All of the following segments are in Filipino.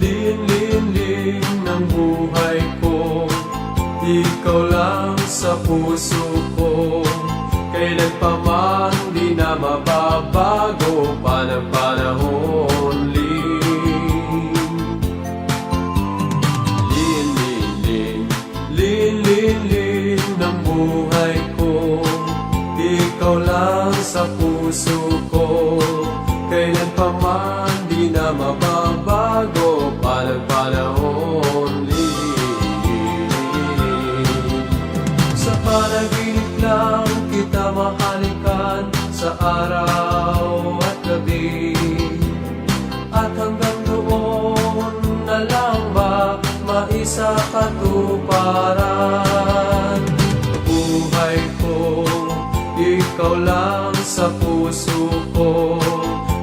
Lin-lin-ling ng buhay ko, ikaw lang sa puso ko. Kailan pa man di na mababago pa ng panahon. Lin-lin-ling ng buhay ko, ikaw lang sa puso ko. Kailan pa man di na mababago pa ng panahon. Sa panaginip lang kita mahalikan, sa araw at gabi. At hanggang doon na lang ba maisa katuparan. Buhay ko, ikaw lang sa puso ko.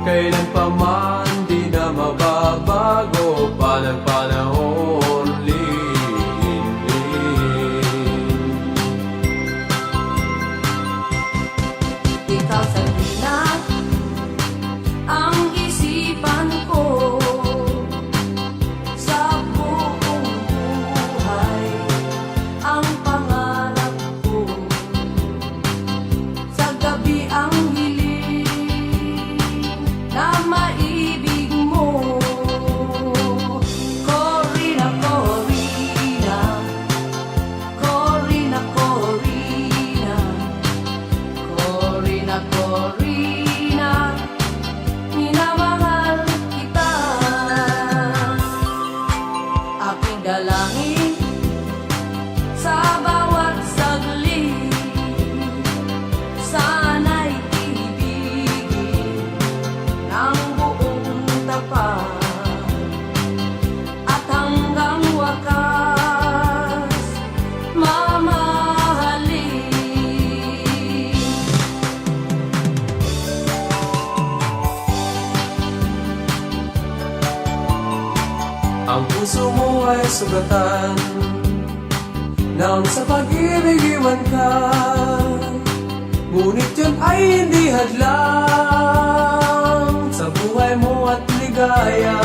Kailan pa man di na mababago pa ng panahon. Ikaw sa gina ang isipan ko, sa buong buhay ang pangarap ko. Sa gabi ang hiling na maibig mo. Corina, Corina, Corina, Corina, Corina, Corina, minamahal kita. Aking dalangin sa bawat saglit, sana'y ibigin ng buong tapat. At hanggang wakas, mamahalin. Ang puso mo ay sugatan nang sa pag-ibig iwan ka. Ngunit yun ay hindi hadlang sa buhay mo at ligaya.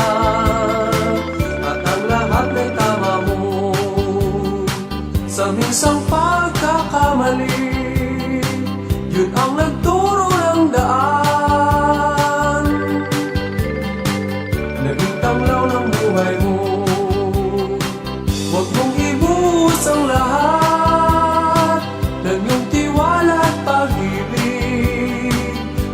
At ang lahat ay tama mo sa minsang pagkakamali. Yun ang nagturo ng daan, naging tanglaw ng buhay mo. Huwag mong ibuhos ang lahat ng iyong tiwala at pag-ibig.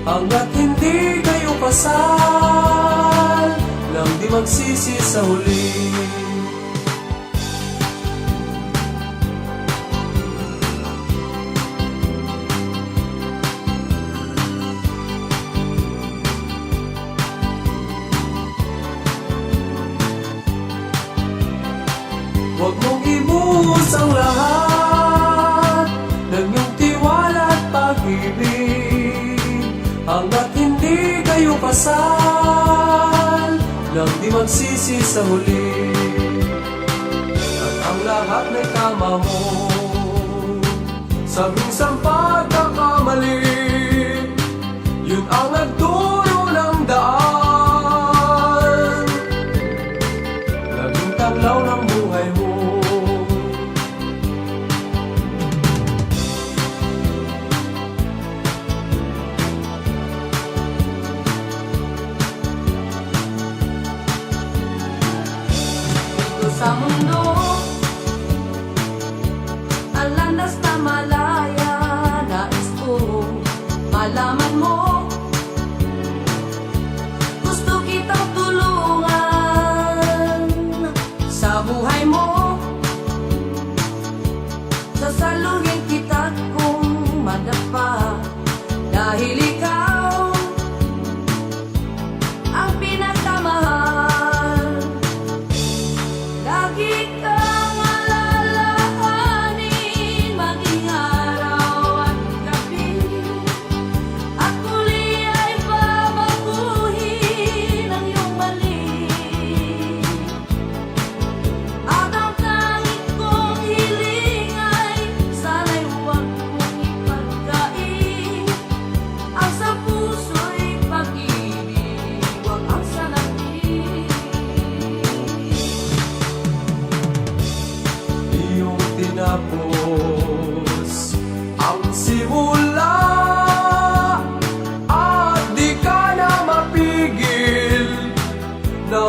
Hanggat hindi kayo kasal, nang di magsisi sa huli. Huwag mong ibuhos ang lahat ng iyong tiwala at pag-ibig. Hanggat hindi kayo kasal, nang di magsisi sa huli. At ang lahat ay tama mo sa minsang pagkakamali. Yun ang nagturo ng daan, naging tanglaw ng buhay mo. Dito sa mundo, ang landas na malaya, nais ko malaman mo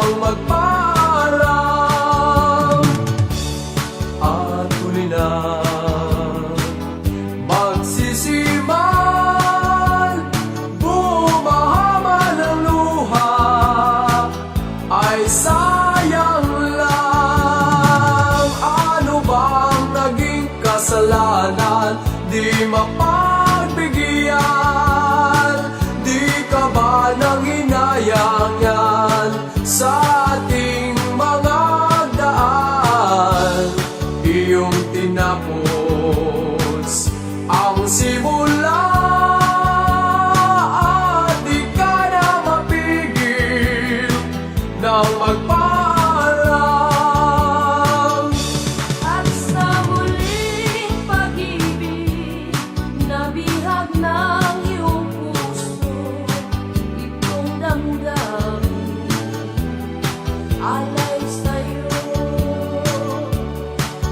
nang magpaalam at huli na magsisiman, bumahaman ng luha ay sayang lang. Ano bang naging kasalanan? Di mapagbigyan, di ka ba nang hinayang yan sa ating mga daan? Iyong tinapos ang simula at di ka na mapigil nang magpaalam. At sa muling pag-ibig, nabihag ng iyong puso, itong damdamin, alay sa'yo.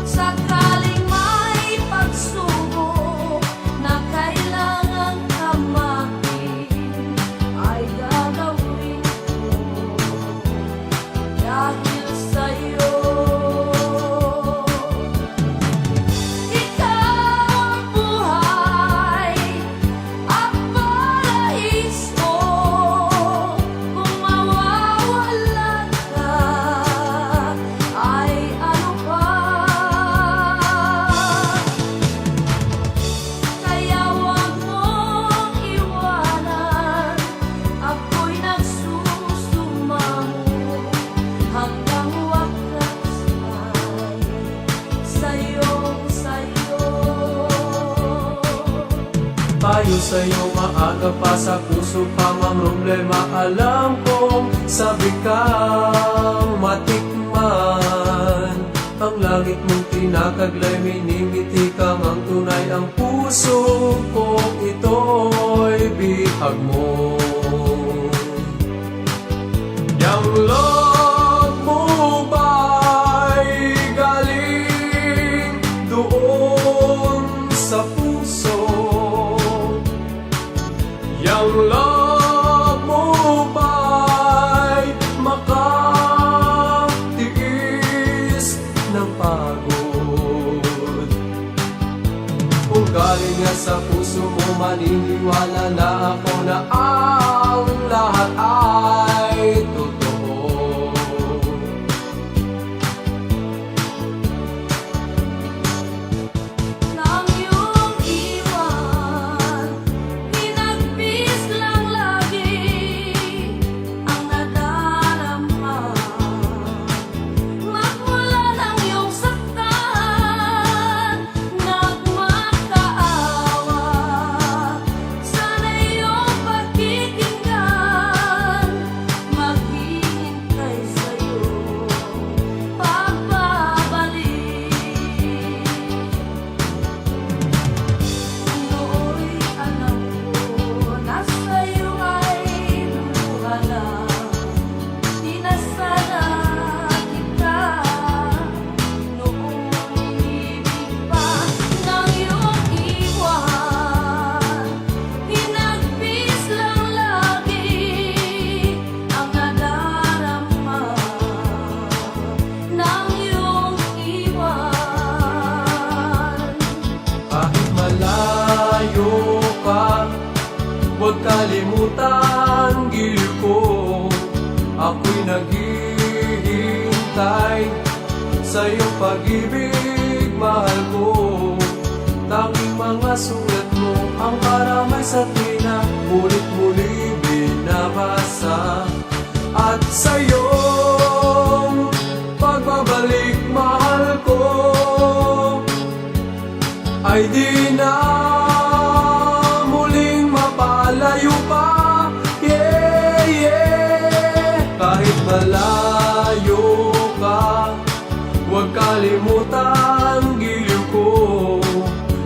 Sakaling may pagsubok na kailangan ka makin, ay gagawin ko dahil sa'yo. Ikaw ang buhay at paraiso. Kung mawawalan ka, ay ano pa? Kaya huwag mong iwanan, ako'y nagsusumango hanggang wakas ay sa'yo. Tayo sa'yo maaga pa sa puso pa ang problema. Alam kong sabi kang matikman, ang langit mong tinakaglay, minimiti kang ang tunay. Ang puso kong ito'y bihag mo. Yang love mo ba'y galing doon sa puso? Yang love mo ba'y makatiis ng pagod? Kung galing nga sa puso mo, maniniwala na ako na ang lahat ay totoo. Nang iyong iwan, hinagpis lang lagi ang nadarama. Magmula ng iyong saktan, nagmakaawa. Sana iyong pakikinggan, maghihintay sa'yo pagbabalik. Nooy alam ko na sa'yo ay luluha lang. Di na sana kita noong inibig pa. Nang iyong iwan, hinagpis lang lagi ang nadarama. Nang iyong iwan, Kahit malayo ka, huwag kalimutan giliw ko. Ako'y naghihintay sa iyong pag-ibig, mahal ko. Tanging mga sulat mo ang karamay sa tina, ngunit muli binabasa. At sa iyong pagbabalik, mahal ko, ay di na muling mapalayo pa. Yeah, yeah. Kahit malayo ka, huwag kalimutan giliw ko.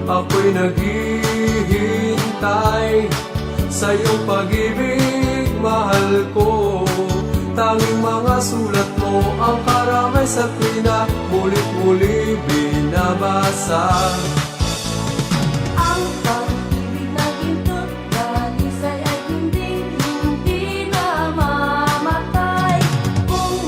Ako'y naghihintay sa iyong pag-ibig, mahal ko. Tanging mga sulat mo ang karamay sa tuwina, mulit-muli binabasa. ang pag-ibig na gintot dalisay ay hindi namamatay. Kung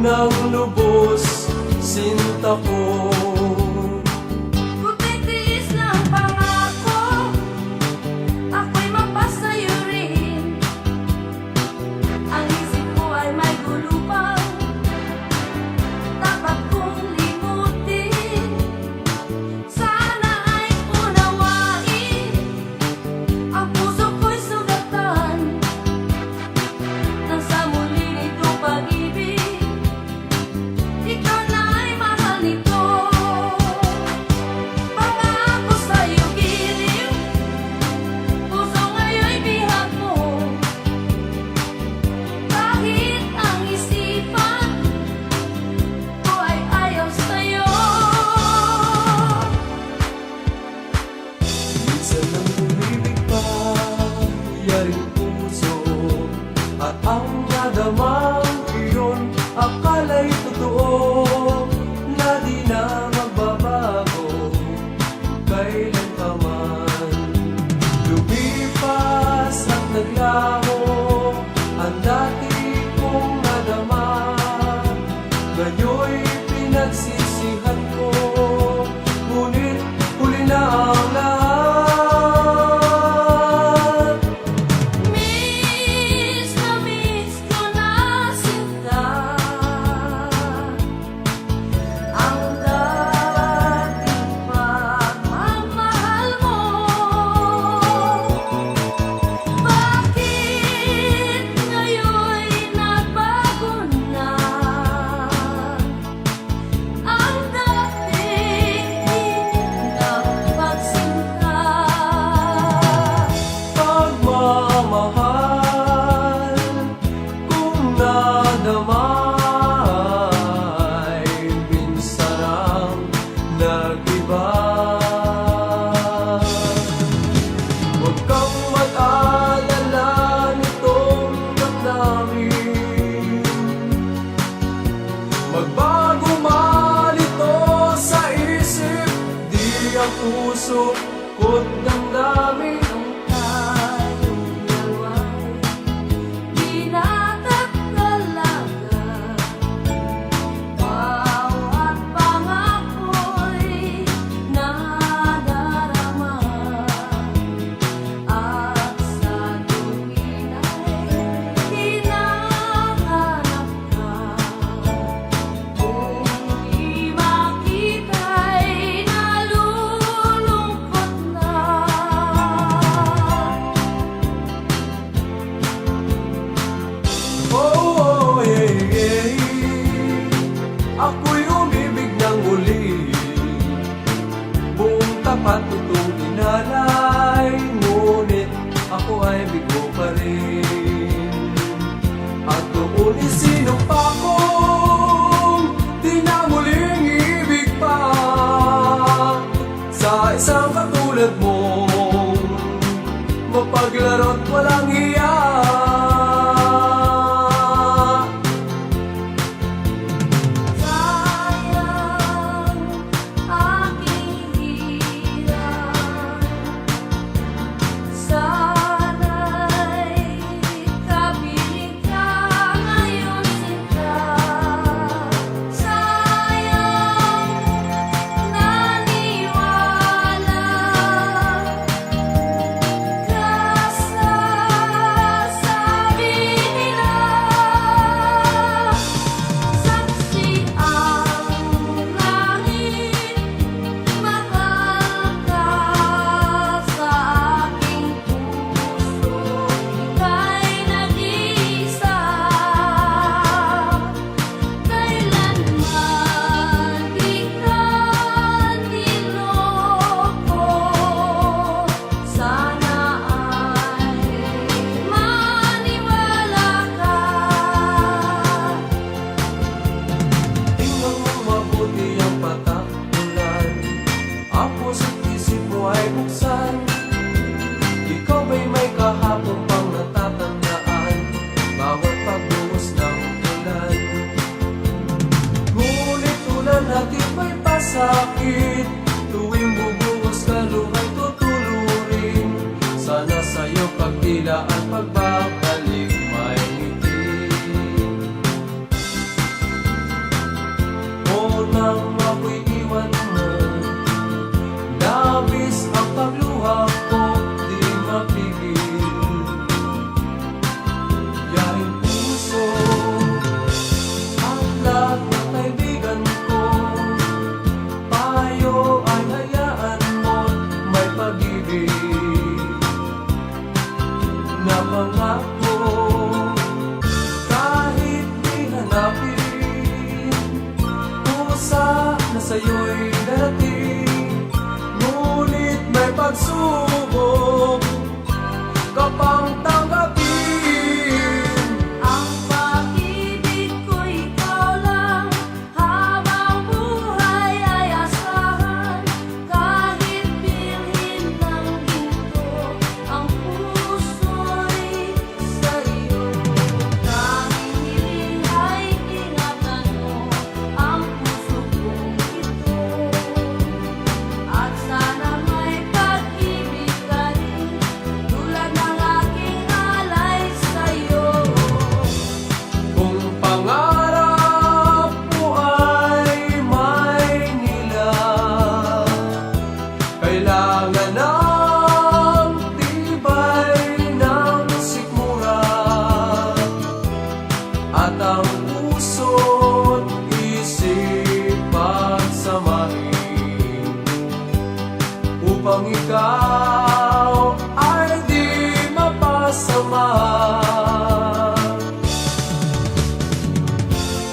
ng lubos, sinta ko. Kung titiis ng pangako, ako'y mapasayo rin. Ang isip ko ay may gulupang dapat kong limutin. Sana ay unawain, ang puso ko'y sugatan nang sa muli nitong pag-ibig, ikaw na ay mahal nito. Pangako sa'yo giliw, puso ngayon'y bihag mo. Kahit ang isipan ko ay ayaw sa'yo. Minsan ang umibig pa, yaring puso, at ang nadamang iyon, akala'y totoo, na di na magbabago, kailan pa man. Lumipas at naglaho, ang dati kong nadama, ngayon'y pinagsisihan ko, ngunit huli na ang lahat. Miss ko na sinta ang dating pagmamahal mo. Bakit ngayon'y nagbago na ang dating inang pagsinta? Pagmamahal kung nadamay, minsan ang nag-iba. Huwag kang mag-alala nitong damdamin, magbago man ito sa isip, di ang puso ko't damdamin. Tayong dalawa'y binatag talaga, bawat pangako'y nadarama, at sa tuwin ay hinahanap ka. Kung di makita'y nalulungkot na. Oh, yeah, yeah. Ako'y umibig ng muli, buong tapat totoong inalay, ngunit ako ay bigo pa rin. At noon isinumpa kong di na muling ibig pa sa isang katulad mong mapaglaro't walang hiya. Sayang aking hirap, sana'y kapiling ka ngayon sinta. Sayang naniwala ka sa sabi nila. Saksi ang langit, mahal ka sa aking puso, ika'y nag-iisa. Kailanman di ka niloko, sana ay maniwala ka. Tingnan mo mabuti ang patakalan, ang puso't isip mo ay buksan. Ikaw ba'y may kahapon pang natatandaan, bawat pagbuhos ng ulan? Ngunit ulan natin may pasakit, tuwing bubuhos ka luma'y tutulurin. Sana sa'yo pagtila at pagbabalik may ngiti. hanapin. Pusa na sa'yo'y darating, ngunit may pagsubok ka pang tanggapin. Ang pag-ibig ko ikaw lang, habang buhay ay asahan. Kahit bilhin ng ginto, ang puso'y sa'yo. Tanging hiling ay ingatan mo ang puso kong ito. At sana may pag-ibig ka rin, tulad ng aking alay sa'yo. Kung pangarap mo ay Maynila, kailangan ng tibay ng sikmura, at ang puso't isip pagsamahin, upang ikaw ay di mapasama.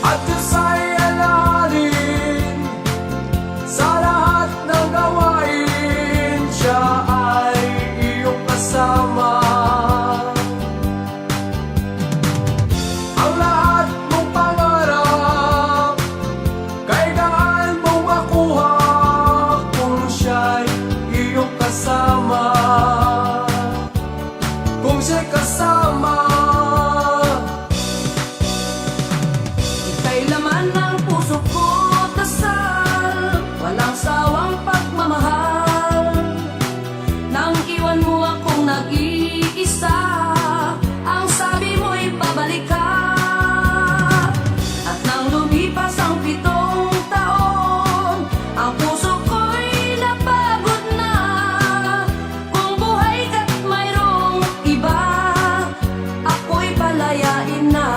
At Diyos ay alalin sa lahat ng gawain, siya ay iyong kasama. Ang lahat mong pangarap, kailangan mong makuha kung siya'y iyong kasama. Kung siya'y kasama, Ika'y laman ng puso ko, dasal, walang sawang pagmamahal. Nang iwan mo akong nag-iisa, ang sabi mo'y pabalik ka. At nang lumipas ang 7 taon, ang puso ko'y napagod na. Kung buhay ka't mayroong iba, ako'y palayain na.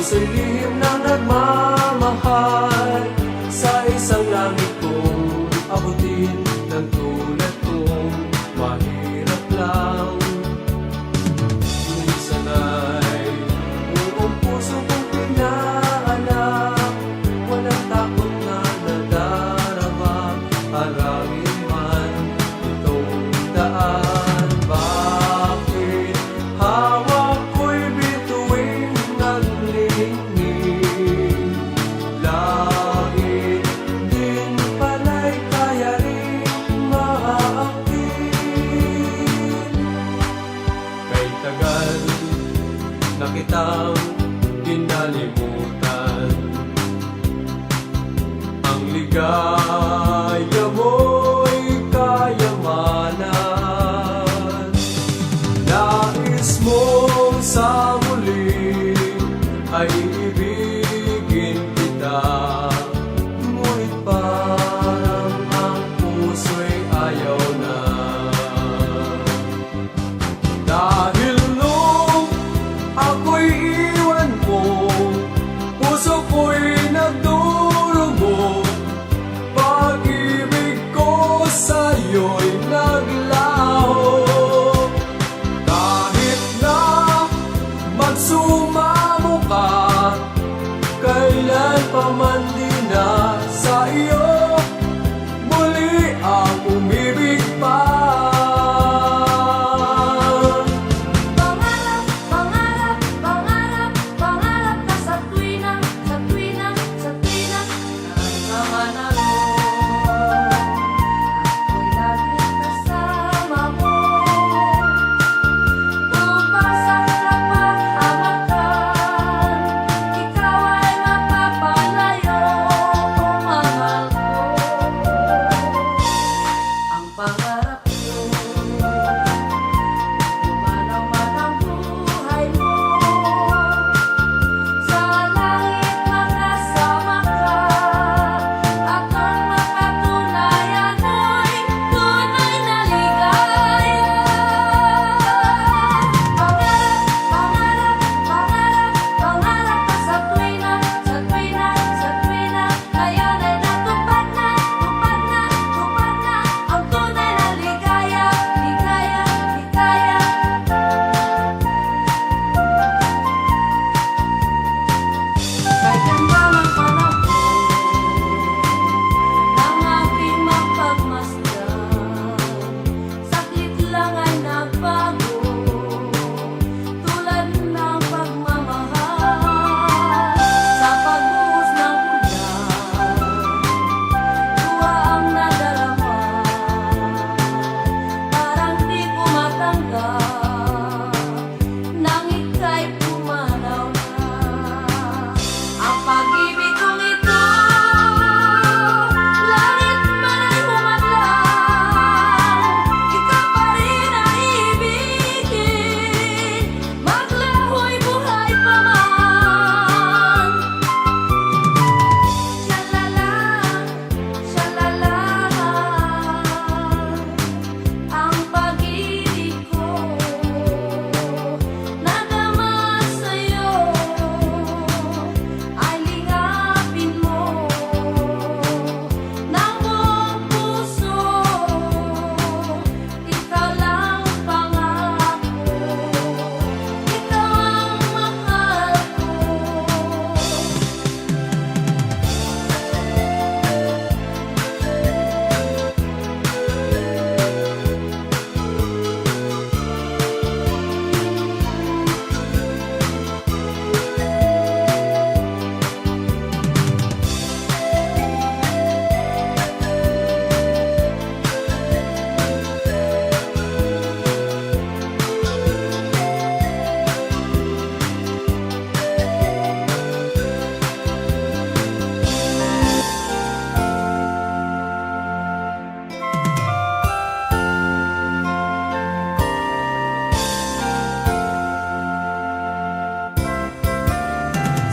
puso'y lihim na nagmamahal, sa isang langit kong abutin ng tulad kong mahirap lang. Minsan ay buong puso kong pinaanak, walang takot na nadarama, harangin man itong daan. Bakit hawak ko'y bituin naglingin? Langit din pala'y kaya rin maaangkin. Kay tagal na kitang kinalimutan, ang ligaya mo'y kayamanan. Nais mong sa muli ay ibigin kita, ngunit parang ang puso'y ayaw na. Dahil nung ako'y iwan mo, puso ko'y nagdurugo, pag-ibig ko sa'yo'y naglaho.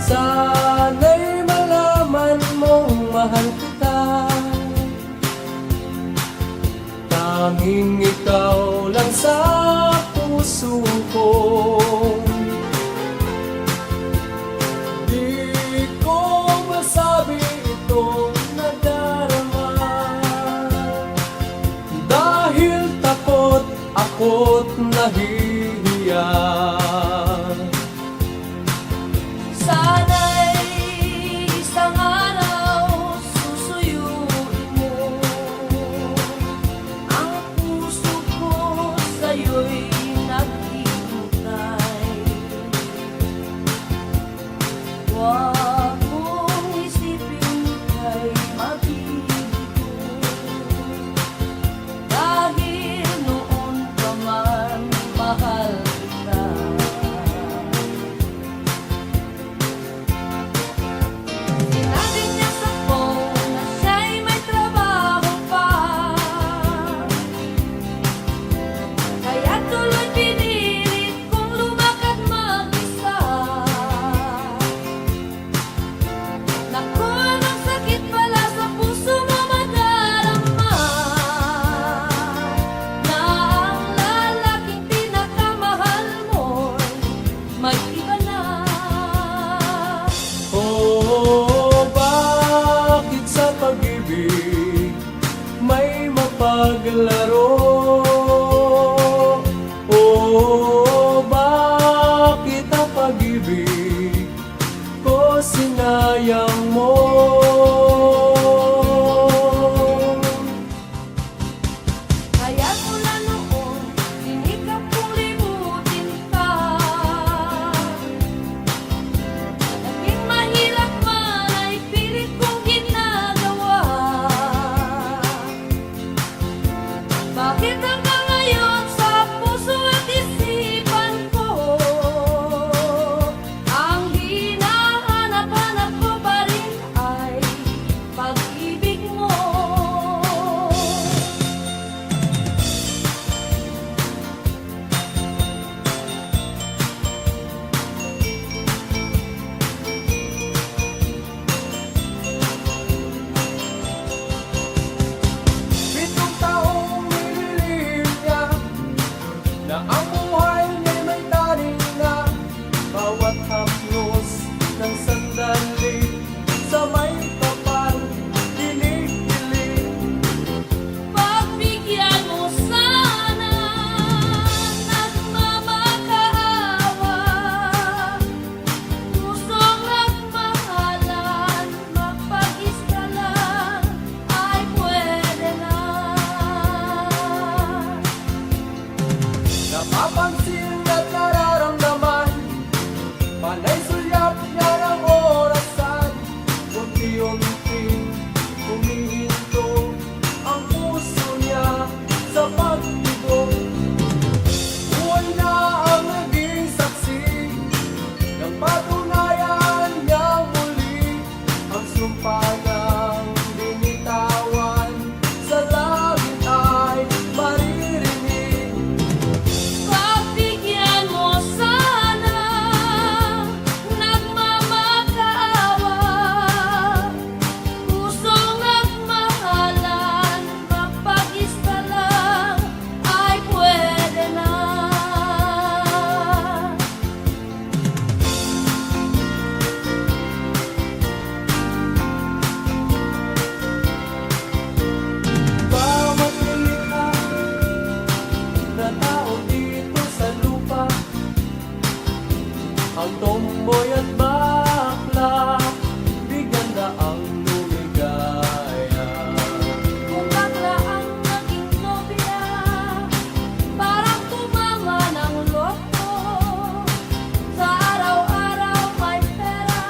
Sana'y malaman mong mahal kita. Tanging ikaw lang sa puso ko. Di ko masabi itong nadarama, dahil takot ako't nahihiya. Sana'y isang araw susuyuin mo ang puso ko sa'yo'y naghihintay. Huwag mong isipin kay mabibigo, dahil noon pa man mahal kita. Sinabi niya sa phone na siya'y may trabaho pa, kaya tuloy pinilit kong lumakad mag-isa. Naku, anong sakit pala sa puso mo madarama, na ang lalaking pinakamahal mo'y may iba na. Oh, bakit sa pag-ibig may mapaglaro? Oh, bakit ang pag-ibig ko sinayang mo? Kaya mula noon, sinikap kong limutin ka. Naging mahirap man ay pilit kong ginagawa. Bakit hanggang ngayon sa puso at isipan ko ang hinahanap-hanap ko pa rin ay pag-ibig mo? Pitong taong nililihim niya na ang buhay niya'y may taring na bawat haplos ng sandali sa may kapal kinikilig. Pagbigyan mo sana nagmamakaawa, pusong nagmahalan, magpag-isa lang ay pwede na. Napapansin at nararamdaman, panay sulyap niya ng orasan. Unti-unting humihinto ang puso niya sa pagbigo. Buhay na ang naging saksi ng patunayan niyang muli ang sumpa niyang binitawan. Sa langit ay maririnig. Pagbigyan mo sana nagmamakaawa, pusong nagmahalan, magpag-isa lang ay pwede na. Bawat nilikha na tao dito sa lupa, ang tomboy at bakla, bigyan na ang lumigaya. Kung bakla ang naging nobya, parang tumama ng loto. Sa araw-araw may pera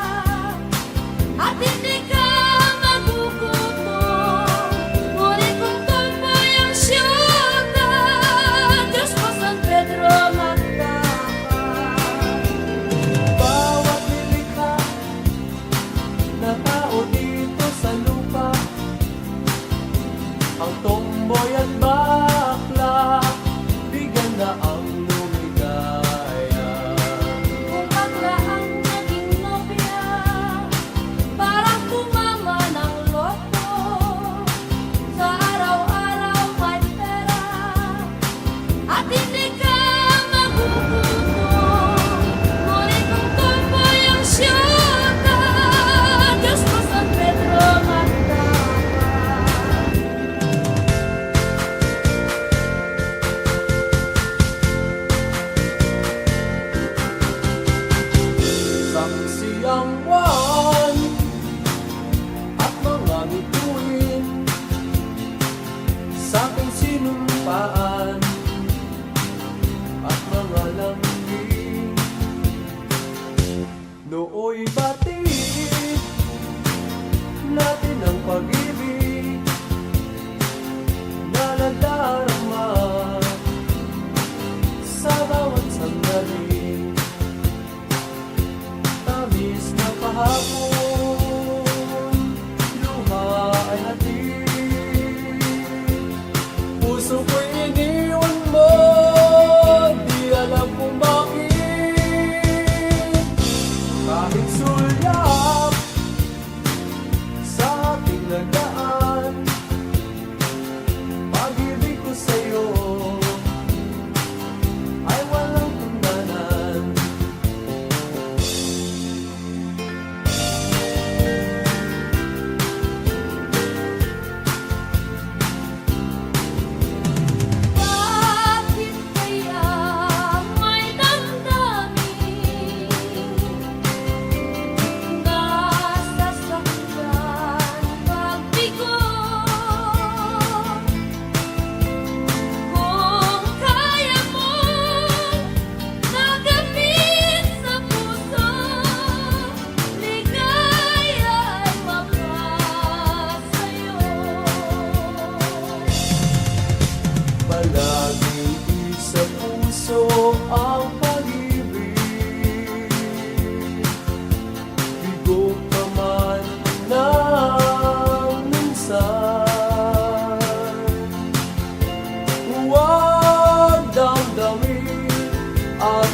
at hindi ka magugutom. Ngunit kung tomboy ang siyota, Diyos ko San Pedro magtapa. Bawat nilikha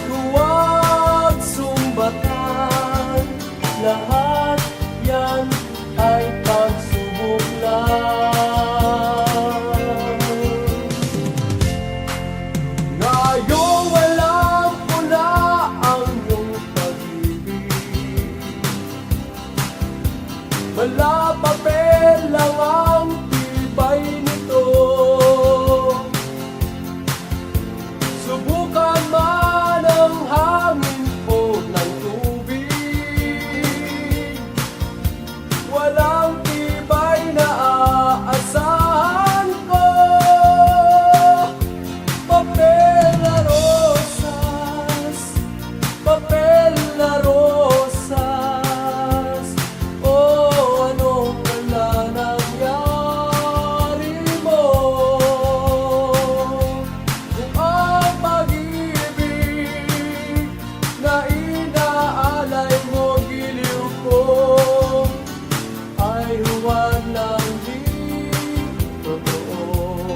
huwag sumbatan. Lahat yan ay pagsubok lang. Ngayong walang puna ang iyong pag-ibig, wala papel lang ang tibay nito. Subukan man ang hangin o ng tubig, walang tibay na aasahan ko. Papel na rosas, papel na rosas. Oh, anong wala nangyari mo? Kung ang pag-ibig na inaalay mo, giliw ko, ay huwag lang di totoo.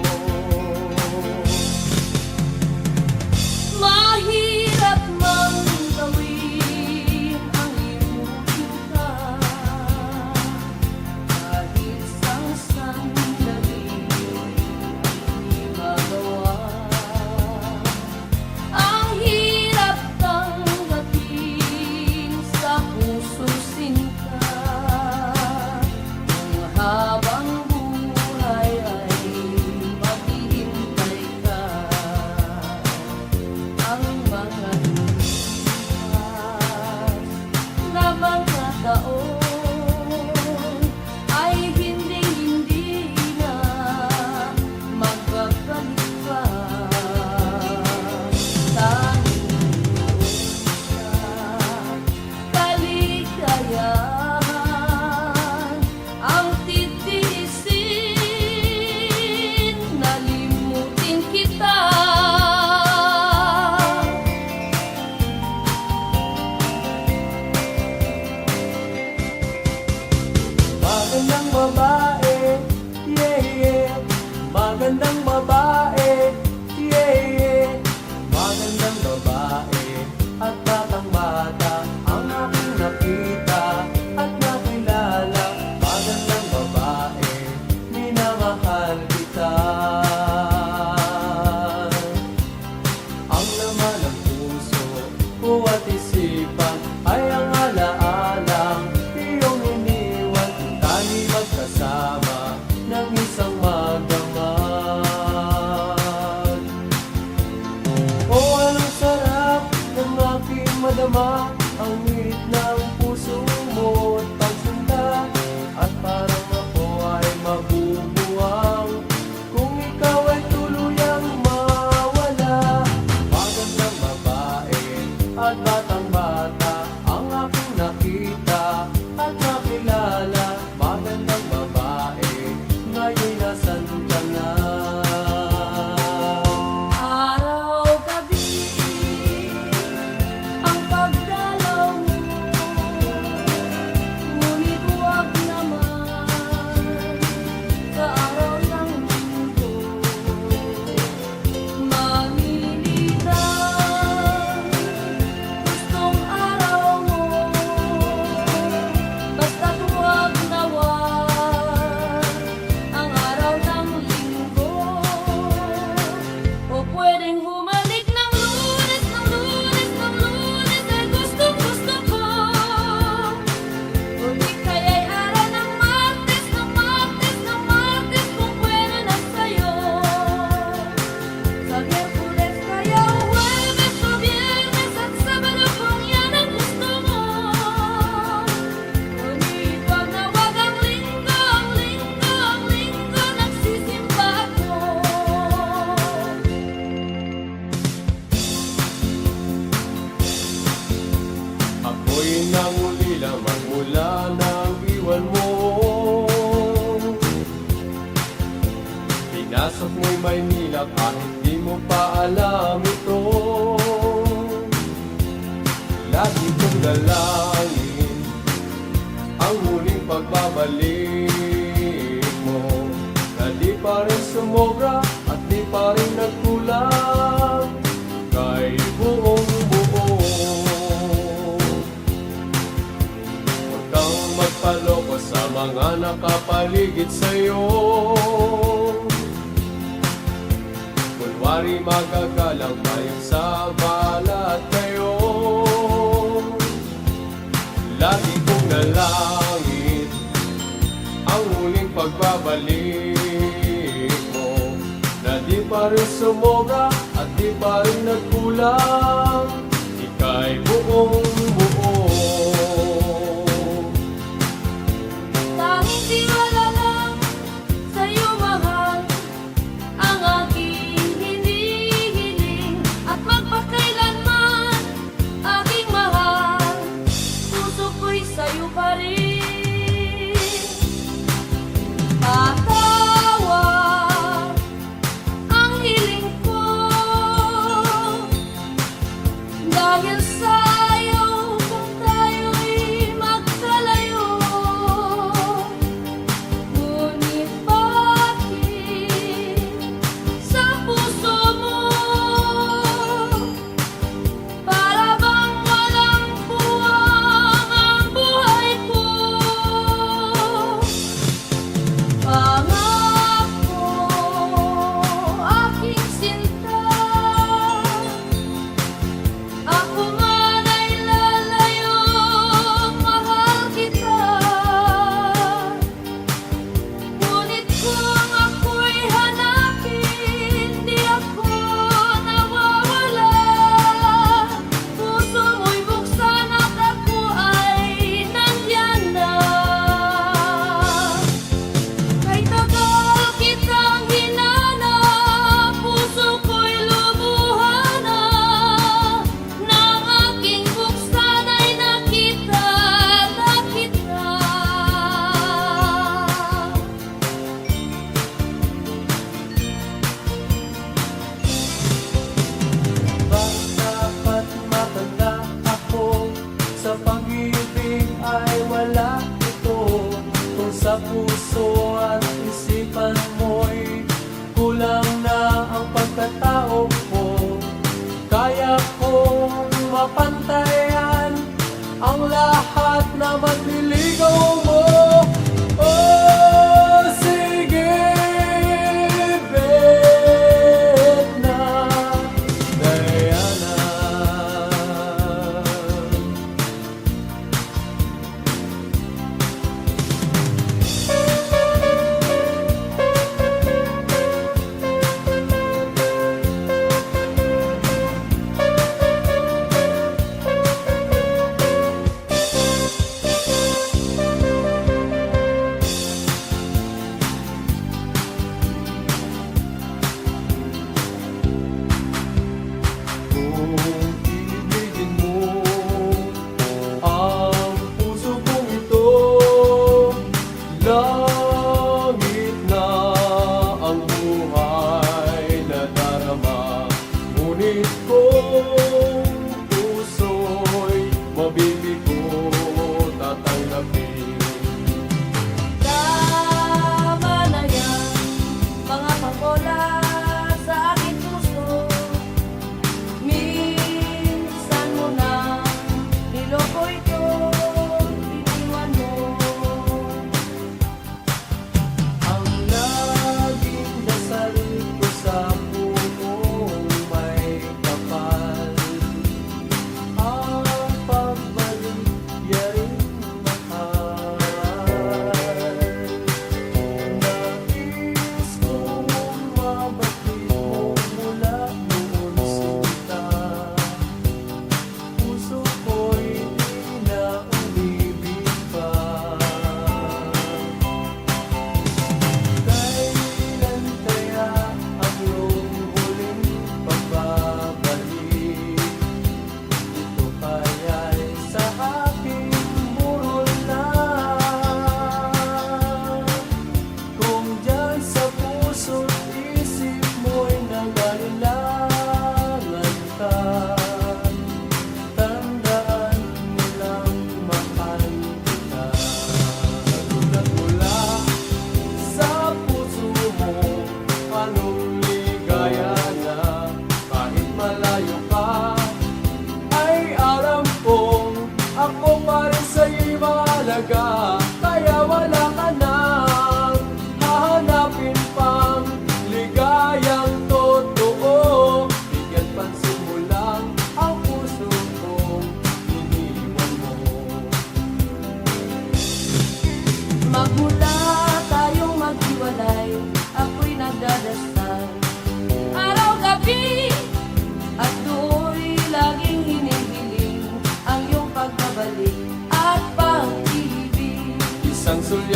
Mahirap mang gawin ang iyong pinta, kahit isang sandali di magawa. Ang hirap tanggapin sa pusong sinta, kung habang buhay ay maghihintay ka. Ang mga lumipas na mga taon ay hindi na magbabalik pa. Tanging sa kaligayahan ang titiisin, nalimutin kita. Magandang babae, yeah, yeah. Magandang babae, yeah, yeah. Magandang babae at batang bata ang aking nakita at nakilala. Magandang babae, minamahal kita. Ang laman ng puso ko at isipan ay ang alaalang iyong iniwan. Tayo'y magkasama ng isang magdamag. Oh, anong sarap ng aking madama ang ngiit ng puso mo at pagsunta. At parang ako ay mabubuwang kung ikaw ay tuluyang mawala. Magandang babae at batang bata ang aking nakita at nakilala. Magandang babae, ngayon nasan ka na? Araw-gabi ang pagdalaw mo, ngunit huwag naman sa araw ng linggo. Mamilitan, gustong araw mo, basta't huwag nawan ang araw ng linggo. O pwedeng humalik ng Lunes, ng Lunes, ng Lunes ay gustong-gusto ko. O di kaya'y araw ng Martes, ng Martes, ng Martes kung pwede na sa'yo. Sa Miyerkules kaya Huwebes o Biyernes at Sabado kung yan ang gusto mo. Ngunit wag na wag ang Linggo, ang Linggo, ang Linggo nagsisimba ako. Ako'y nangulila magmula nang iwan mo. Pinasok mo'y Maynila kahit di mo pa alam ito. Lagi kong dalangin ang huling pagbabalik mo, na di pa rin sumobra at di pa rin nagkulang kay buong buo. mga nakapaligid sa'yo. Kunwari magagalang tayo sa balat kayo. Lagi kong nalangit ang muling pagbabalik mo, na di pa rin sumobra at di pa rin nagkulang, ika'y buong buo. Tanging tiwala lang sa'yo, mahal, ang aking hinihiling, at magpakailanman aking mahal, puso ko'y sa'yo pa rin. Patawad ang hiling ko, dahil sa'yo kung tayo'y magkalayo. Ngunit bakit sa puso mo para bang walang puwang ang buhay ko? Pangako, aking sinta, ako man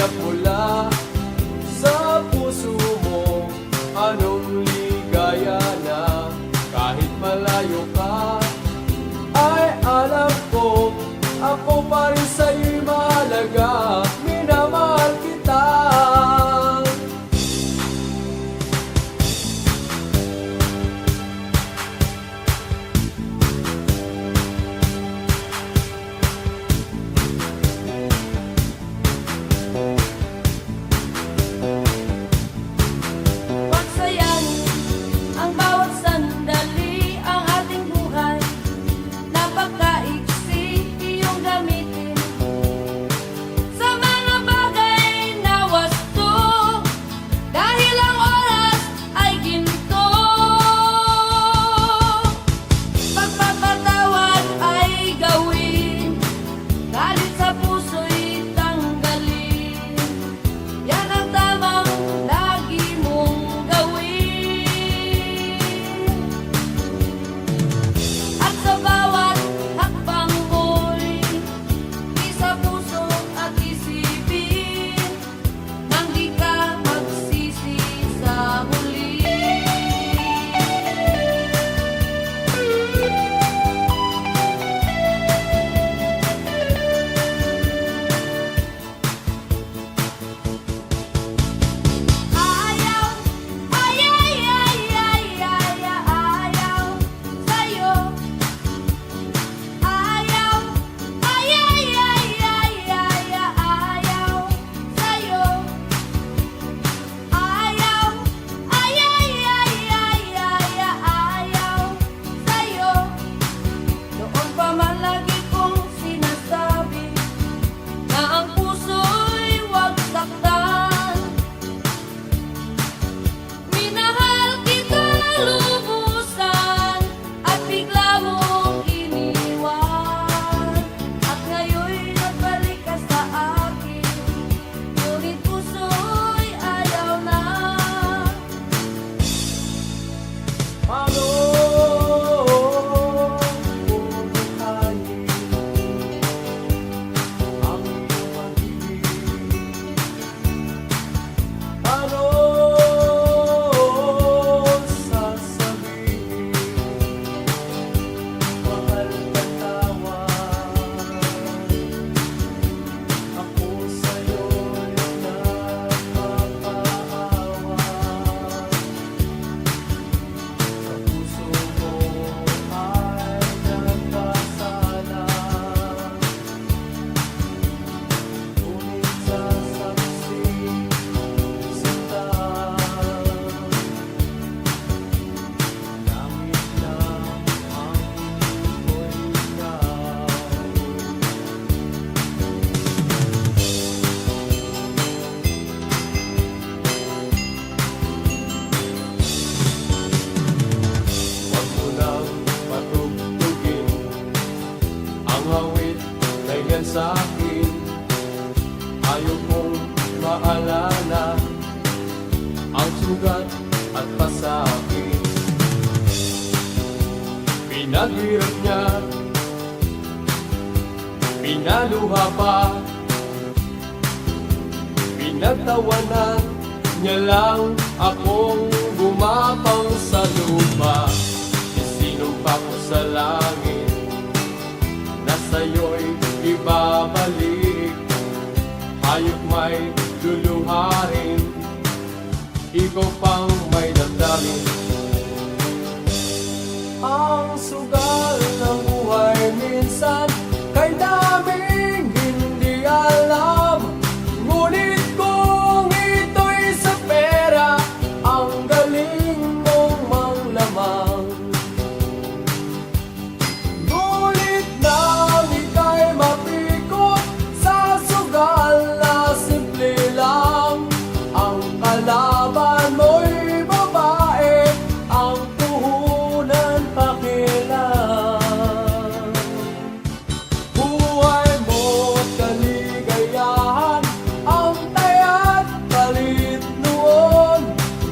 tiyak mula sa puso mo. Anong ligaya na kahit malayo ka, ay alam ko, ako pa rin sa'yo'y mahalaga. Minamahal kita. Pagsayahin ang bawat sandali, ang ating buhay napakaiksi, iyong gamitin sa mga bagay na wasto, dahil ang oras ay ginto. Pagpapatawad ay gawin, galit sa puso'y tanggalin. Yan ang tamang lagi mong gawin. At sa bawat hakbang mo'y isa puso at isipin, nang di ka magsisi sa huli. Ayaw, ay, ay, ay, ay, ay, ayaw sa'yo. Ayaw, ay, ay, ay, ay, ay, ayaw sa'yo. Ayaw, ay, ay, ay, ay, ay, ayaw sa'yo. Noon pa man lagi kong sinasabi na ang puso'y huwag saktan. Minahal kita lubusan at bigla mong iniwan. At ngayon'y nagbalik ka sa akin, ngunit puso'y ayaw na. Paano bubuhayin ang iyong pag-ibig? Paano sasabihin, mahal na tawad? Ako sa'yo'y nagpapaawa. Sa puso mo ay nagkasala, ngunit sa saksi sinta, langit na ang ako'y ikaw. Huwag mo nang patugtugin ang awit na yan sa'kin. Ayaw kong maalala ang sugat at pasakit. Pinaghirap niya, pinaluha pa, pinagtawanan niya lang akong gumapang sa lupa. Isinumpa ko sa langit na sa'yo'y ibabalik. Hayop may luluharin, ikaw pang may damdamin. Ang sugal ng buhay minsan kay daming hindi alam, ngunit kung ito'y sa pera, ang galing mong manglamang. Ngunit nang ika'y mapikot sa sugal na simple lang, ang kalaban mo'y babae, ang puhunan pakilang. Buhay mo't kaligayahan ang taya't palit noon.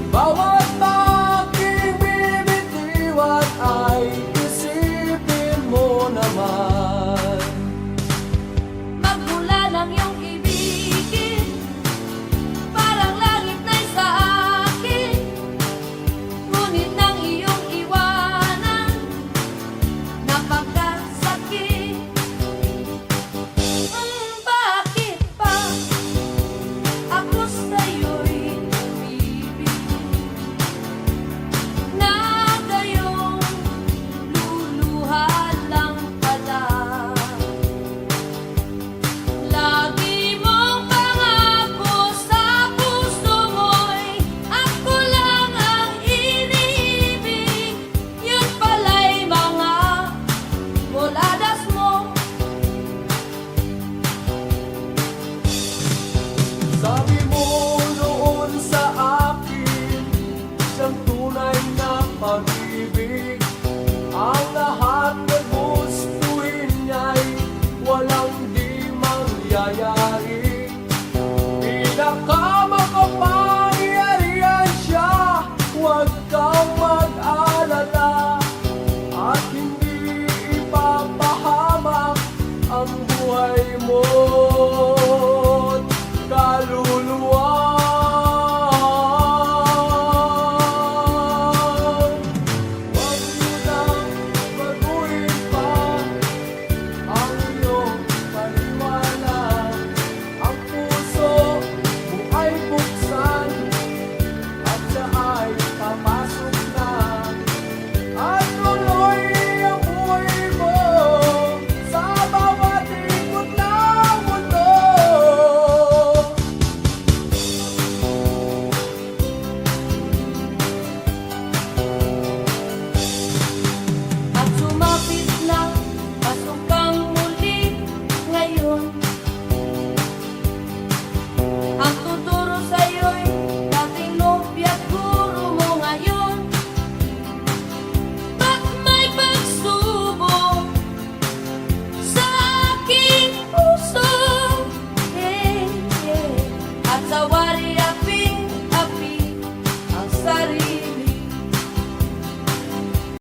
Bawat aking bibitiwan ay isipin mo naman.